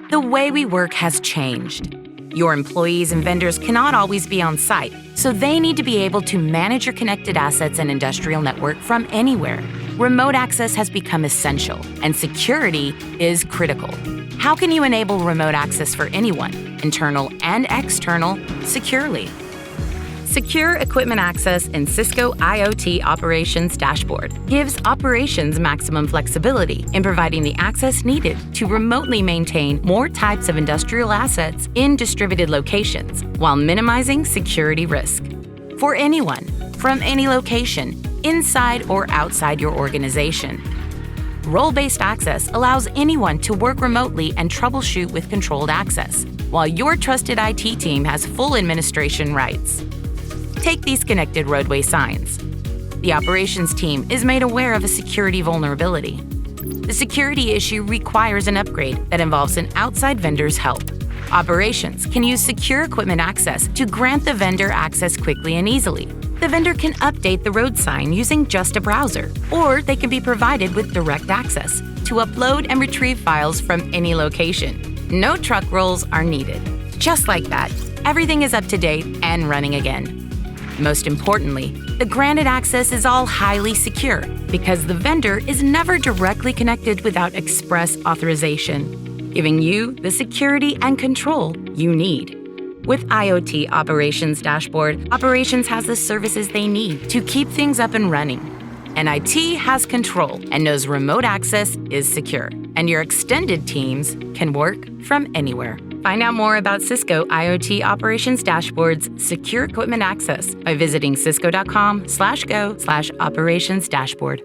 The way we work has changed. Your employees and vendors cannot always be on site, so they need to be able to manage your connected assets and industrial network from anywhere. Remote access has become essential, and security is critical. How can you enable remote access for anyone, internal and external, securely? Secure Equipment Access in Cisco IoT Operations Dashboard gives operations maximum flexibility in providing the access needed to remotely maintain more types of industrial assets in distributed locations while minimizing security risk. For anyone, from any location, inside or outside your organization. Role-based access allows anyone to work remotely and troubleshoot with controlled access, while your trusted IT team has full administration rights. Take these connected roadway signs. The operations team is made aware of a security vulnerability. The security issue requires an upgrade that involves an outside vendor's help. Operations can use Secure Equipment Access to grant the vendor access quickly and easily. The vendor can update the road sign using just a browser, or they can be provided with direct access to upload and retrieve files from any location. No truck rolls are needed. Just like that, everything is up to date and running again. Most importantly, the granted access is all highly secure because the vendor is never directly connected without express authorization, giving you the security and control you need. With IoT Operations Dashboard, Operations has the services they need to keep things up and running. And IT has control and knows remote access is secure, and your extended teams can work from anywhere. Find out more about Cisco IoT Operations Dashboard's Secure Equipment Access by visiting cisco.com/go/operations dashboard.